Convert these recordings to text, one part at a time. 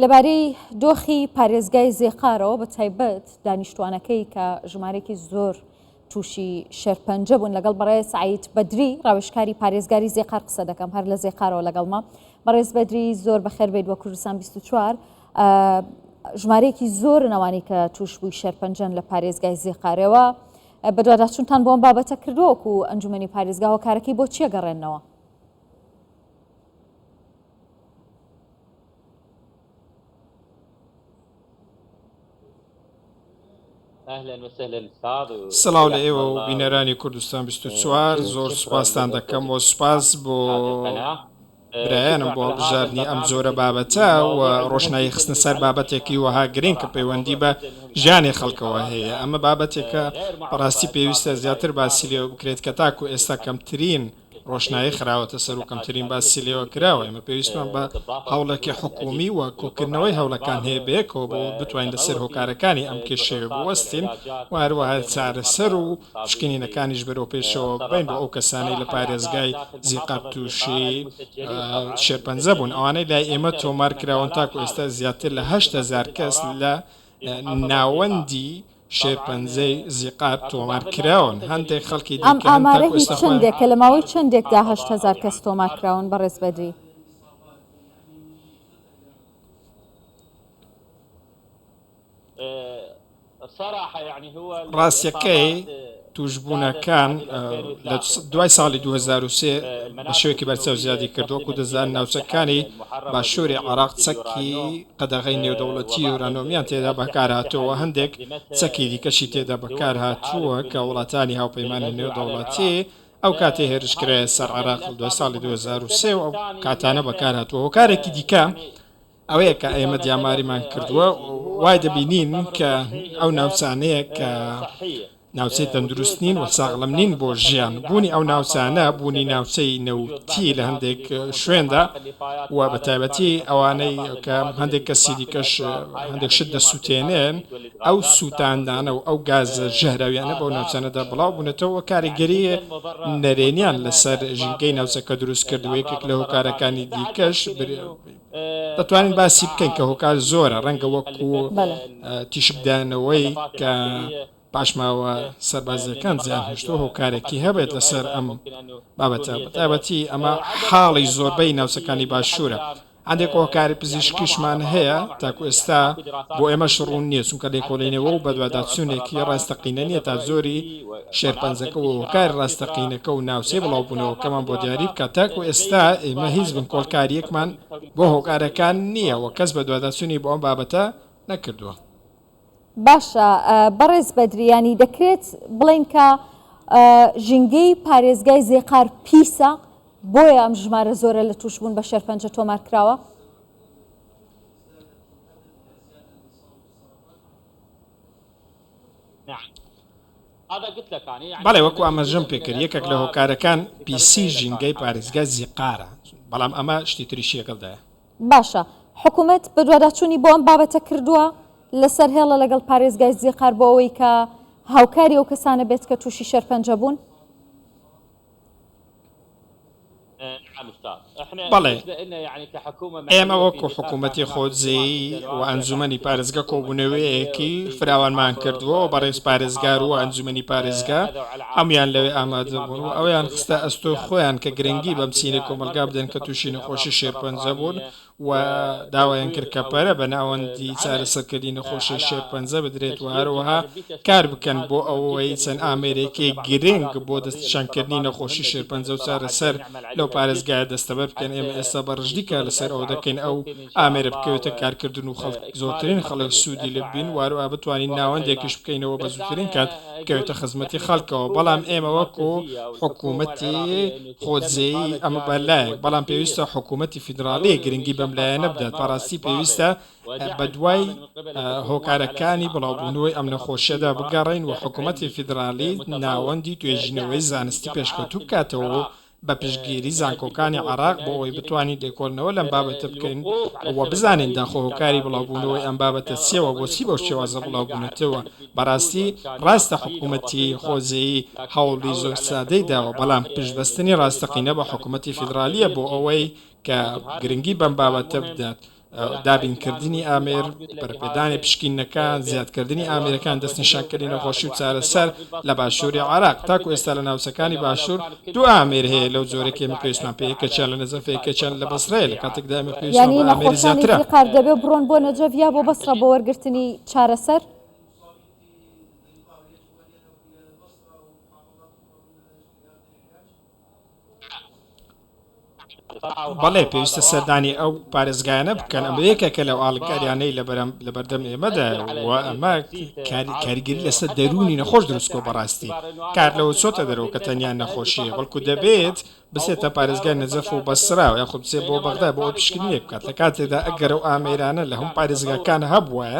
لەبارەی دۆخی پارێزگای زێقارەوە بە تایبەت دانیشتوانەکەی کە ژمارەیەکی زۆر تووشی شێرپەنجە بوون لەگەڵ بەڕێز سعید بەدری ڕاوێژکاری پارێزگاری زێقار قسە دەکەم هەر لە زێقارەوە لەگەڵما. بەڕێز بەدری زۆر بەخێر بێت بۆ کوردستان 24. ژمارەیەکی زۆر نەوانی کە توش بووی شێرپەنجەن لە پارێزگای زێقارەوە بە دوواداچوونتان بۆ ئەم بابەتە کردووەکو ئەنجومەنی پارێزگا هۆکارەکەی بۆ چیە گەڕێنەوە؟ سڵاو لە ئێوە و بینەرانی کوردستان 24 زۆر سوپاسان دەکەم و سوپاس بۆ برایانم بۆ بژاردننی ئەم زۆرە بابەتە و ڕۆشنایی خستنە سەر بابەتێکی وەها گرنگ کە پەیوەندی بە ژیانی خەڵکەوە هەیە. ئەمە بابەتێکە بەڕاستی پێویستە زیاتر باسی لێوە بکرێت کە تاکو ئێستا کەمترین ڕۆشنایی خراوەتە سەر و کەمترین باسی لێوە کراوە. ئێمە پێویستمان بە هەوڵێکی حکومی و کۆکردنەوەی هەوڵەکان هەیە بەیەکەوە بۆ بتوانین لەسەر هۆکارەکانی ئەم کێشەیە بوەستین و هەروەها چارەسەر و پشکنینەکانیش بەرەو پێشەوە بین بۆ ئەو کەسانەی لە پارێزگای زیقار تووشی شێرپەنجە بوون. ئەوانەی لای ئێمە تۆمار کراون تاکو ئێستا زیاتر لە 8,000 کەس لە ناوەندی شێرپەنجەی زیقار تۆمار کراون. هەندێک خەڵکی ئەم ئامارە هیچ چندێکە لە ماوەی چندێکدا 8,000 کەس تۆمار کراون بەڕێز بەدری؟ ڕاستیەکەی توشبوونەکان لە دوای ساڵی 2023 بە شێوەیەکی بەرچاو زیادی کردووەکو دەزان ناوچەکانی باشووری عێراق چەکی قەدەغەی نێودەوڵەتی یورانۆمیان تێدا بەکار هاتووە، هەندێک چەکی دیکەشی تێدا بەکار هاتووە کە وڵاتانی هاوپەیمانی نێودەوڵەتی ئەو کاتێ هێرشکرای سەر عێراق دوای ساڵی 2023 و ئەو کاتانە بەکار هاتووە. هۆکارێکی دیکە ئەوەیە کە ئێمە دیاماریمان کردووە وای دەبینین کە ئەو ناوچانەیە کە ناوچەی تەندروست نین و ساغڵەم نین بۆ ژیان بوونی ئەو ناوچانە بوونی ناوچەی نەوتی لە هەندێک شوێندا و بە تایبەتی ئەوانەی کە هەندێک کەسی دیکەش هەندێک شت دەسووتێنێن ئەو سووتاندانە و ئەو گازە ژەهراویانە بەو ناوچانەدا بڵاو بوونێتەوە کاریگەریە نەرێنیان لەسەر ژینگەی ناوچەکە دروست کردووەیەکێک لە هۆکارەکانی دیکەش دەتوانین باسی بکەین کە هۆکار زۆرە ڕەنگە وەکو تیشکدانەوەی کە پاشماوە سەربازیەکان زیان هێشتووە هۆکارێکی هەبێت لەسەر ئەم بابەتە. بەتایبەتی ئەمە حاڵی زۆربەی ناوچەکانی باشوورە. هەندێک هۆکاری پزیشکیشمان هەیە تاکو ئێستا بۆ ئێمە شڕون نییە چونکە لێکۆڵینەوە و بەدواداچوونێکی ڕاستەقینە نییە تا زۆری شێرپەنجەکە و هۆکار ڕاستەقینەکە و ناوچەی بڵاوبوونەوەکەمان بۆ دیاری بکات تاکو ئێستا ئێمە هیچ بنکۆڵکاریەکمان بۆ هۆکارەکان نییە و کەس بەدواداچوونی بۆ ئەم بابەتە نەکردووە. باشە بەڕێز بەدریانی دەکرێت بڵین کە ژینگەی پارێزگای زێقار پیسە بۆیە ئەم ژمارە زۆرە لە توشبوون بە شێرپەنجە تۆمار کراوە؟ بەڵێ وەکو ئاماژەم پێکرد یەکێک لە هۆکارەکان پیسی ژینگەی پارێزگای زیقارە، بەڵام ئەمە شتی تریشی یەکەڵدایە. باشە حکوومەت بە دوواداچوونی بۆ ئەم بابەتە کردووە لەسەر هێڵە لەگەڵ پارێزگای زیقار بۆ ئەوەی کە هاوکاری ئەو کەسانە بێت کە تووشی شێرپەنجە بوون؟ بەڵێ ئێمە وەکو حکوومەتی خۆجێی و ئەنجومەنی پارێزگا کۆبوونەوەیەکی فراوانمان کردووە و بەڕێز پارێزگار و ئەنجومەنی پارێزگا هەمویان لەوێ ئامادە بوون و ئەویان خستە ئەستۆ خۆیان کە گرنگی بەم چینە کۆمەلگا بدەن کە تووشی نەخۆشی شێرپەنجە بوون و داوایان کرد کە پەرە بە ناوەندی چارەسەرکردنی نەخۆشی شێرپەنجە بدرێت و هەروەها کار بکەن بۆ ئەوەی چەند ئامێرێکی گرنگ بۆ دەستشانکردنی نەخۆشی شێرپەنجە و چارەسەر لەو پارێزگایە دەستەبەر بکەن. ئێمە ئێستا بەڕژدیکە لەسەر ئەو دەکەین ئەو ئامێرە بکەوێتە کارکردن و زۆرترین خەڵک سوودی لێ ببین واروها بتوانین ناوەندێکیش بکەینەوە بە زووترین کات بکەوێتە خزمەتی خەڵکەوە. بەڵام ئێمە وەکو حکوومەتی خۆجێی ئەمە بەلایەک بەڵام پێویستە حکوومەتی فیدراالی گرنگی بەم لایەنە بدات. بەڕاستی پێویستە بە دوای هۆکارەکانی بڵاوبوونەوەی ئەم نەخۆشیەدا بگەڕین و حکوومەتی فیدراالی ناوەندی توێژینەوەی زانستی پێشکەوتوو بکاتەوە بە پشتگیری زانکۆکانی عێراق بۆ ئەوەی بتوانین لێکۆڵنەوە لەم بابەتە بکەین و بزانین داخۆ هۆکاری بڵاوبوونەوەی ئەم بابەتە چیەوە بۆچی بەو شێوازە بڵاوبوونێتەوە. بەڕاستی ڕاستە حکوومەتی خۆجێی هەوڵی زۆر سادەی داوە، بەڵام پشتبەستنی ڕاستەقینە بە حکوومەتی فیدراالیە بۆ ئەوەی کە گرنگی بەم بابەتە بدات دابینکردنی ئامێر بەرپێدانی پشکینەکان زیادکردنی ئامێرەکان دەستنیشانکردنی نەخۆشی و چارەسەر لە باشووری عراق تاکو ئێستا لە ناوچەکانی باشوور دوو ئامێر هەیە لەو جۆرەی ئێمە پێویستمان پێ یەکەیان لە نەزەف یەکەیان لە بەسرەیە لە کاتێکدا ئێمە پێویستمان یعنی بە ئامێری زیاترە نەخۆشخانەی زیقار دەبێ بڕۆن بۆ نەجەف یا بۆ بەسڕە بۆ وەرگرتنی چارەسەر. بەڵێ پێویستە سەردانی ئەو پارێزگایانە بکەن ئەمە یەکێکە لەو ئاڵنگاریانەی لە بەردەم ئێمەدا و ئەمە کاریگەری لەسەر دەرونی نەخۆش دروستکۆ بەڕاستی کار لەوە چۆتە دەرەوە کە تەنیان نەخۆشیە بەڵکو دەبێت بسێتە پارێزگای نەجەف و بەسرا و یاخود بچێت بۆ بەغدا بۆ پشکنیە بکات لە کاتێکدا ئەگەر ئەو ئامێرانە لە هەموو پارێزگاکان هەبووە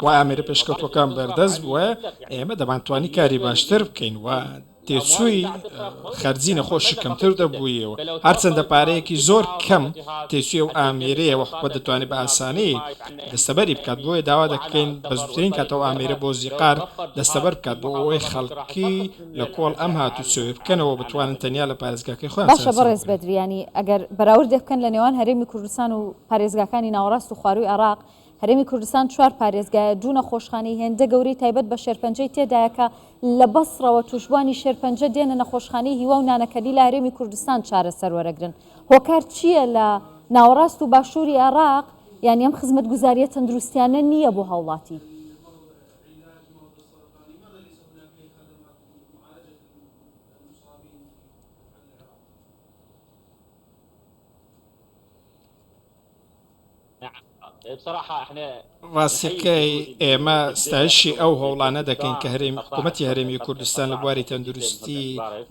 و ئامێرە پێشکەوتوەکان بەردەست بووە ئێمە دەبانتوانی کاری باشتر بکەین و تێچووی خەرجی نەخۆشی کەمتر دەبوویەوە هەرچەندە پارەیەکی زۆر کەم تێچوی و ئامێرەیە وە حکومەت دەتوانێت بە ئاسانی دەستەبەری بکات بۆیە داوا دەکەین بە زووترین کاتەوە ئامێرە بۆ زیقار دەستەبەر بکات بۆ ئەوەی خەڵکی لە کۆڵ ئەم هاتوچۆی بکەنەوە بتوانن تەنیا لە پارێزگاکەی خۆیان باشە بەڕێز بەدریانی ئەگەر بەراورد بکەن لە نێوان هەرێمی کوردستان و پارێزگاکانی ناوەڕاست و خواروی عراق هەرێمی کوردستان 4 پارێزگایە دوو نەخۆشخانەی هێندە گەورەی تایبەت بە شێرپەنجەی تێدایەکە لە بەسڕەوە توشبوانی شێرپەنجە دێنە نەخۆشخانەی هیوا و نانەکەلی لە هەرێمی کوردستان چارەسەر وەرەگرن. هۆکار چییە لە ناوەڕاست و باشووری عراق یعنی ئەم خزمەتگوزاریە تەندروستیانە نییە بۆ هاوڵاتی؟ ڕاستیەکەی ئێمە ستایشی ئەو هەوڵانە دەکەین کە حکوومەتی هەرێمی کوردستان لە بواری تەندروستی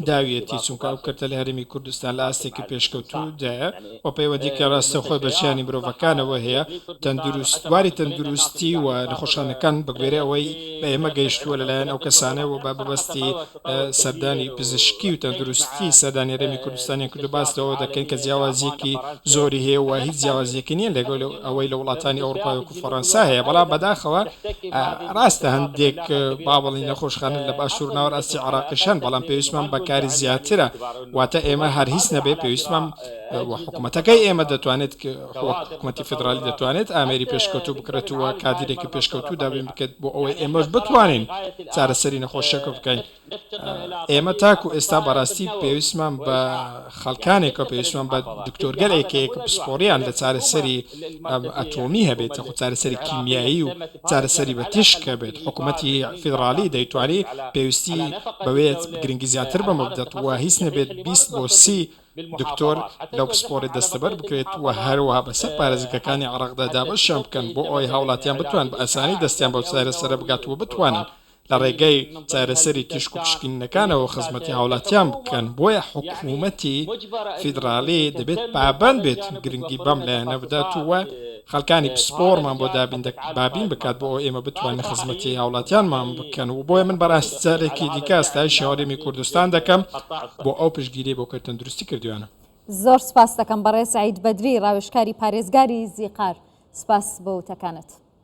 داویەتی چونکە ئەو کردە لە هەرێمی کوردستان لە ئاستێکی پێشکەوتوودا و پەیوەندی کە ڕاستە خۆی بەچیانی مرۆڤەکانەوە هەیە بواری تەندروستی و نەخۆشخانەکان بەگوێرە ئەوەی بە ئێمە گەیشتووە لەلایەن ئەو کەسانەوە بە بەبەستی سەردانی پزیشکی و تەندروستی سەردانی هەرێمی کوردستانی کردو باستەوە دەکەین کە جیاوازیەکی زۆری هەیە و هیچ جیاوازیەکی نییە لەگەڵ ئەوەی لە وڵاتانی ئەوروپا و فەڕەنسا هەیە بەڵام بەداخەوە ڕاستە هەندێک بابڵی نەخۆشخانە لە باشوور ناوەڕاستی عراقیشان بەڵام پێویستمان بەکاری زیاترە واتە ئێمە هەر هیچ نەبێ پێویستمان حکوومەتەکەی ئێمە دەتوانێت حکوومەتی فدرالی دەتوانێت ئامێری پێشکەوتو بکرێتەوە کادیرێکی پێشکەوتو دابین بکەێت بۆ ئەوەی ئێمەش بتوانین چارەسەری نەخۆشیەکە بکەین. ئێمە تاکو ئێستا بەڕاستی پێویستمان بە خەڵکانێکە پێویستمان بە دکتۆرگەلێکەیەک پسپۆریان لە چارەسەری ئەتۆمی هەبێت چارەسەری کیمیایی و چارەسەری بە تیشکە بێت حکوومەتی فدرالی دەیتوانی پێویستی بەوێت گرنگی زیاتر بەمە بدات و هیچ نەبێت 20 بۆ 30 دکتۆر لەو پسپۆری دەستەبەر بکرێت و هەروەها بەسەر پارێزگەکانی عراقدا دابەشیان بکەن بۆ ئەوەی هاوڵاتیان بتوان بە ئاسانی دەستیان بەو چارەسەرە بگاتەوە بتوانن لە ڕێگەی چارەسەری تیشک و پشکینەکانەوە خزمەتی هاوڵاتیان بکەن بۆیە حکوومەتی فیدرالی دەبێت پابەند بێت گرنگی بەم لایەنە بداتوە خەڵکانی پسپۆرمان بۆ بابین بکات بۆ ئێمە بتوانین خزمەتی هاوڵاتیانمان بکەن و بۆیە من بەڕاستی جارێکی دیکە ئەستایشی هەرێمی کوردستان دەکەم بۆ ئەو پشتگیری بۆ کە تەندروستی کردویانە. زۆر سپاس دەکەم بەڕێز سعید بەدری ڕاوێژکاری پارێزگاری زیقار. سپاس بۆ وتەکانت.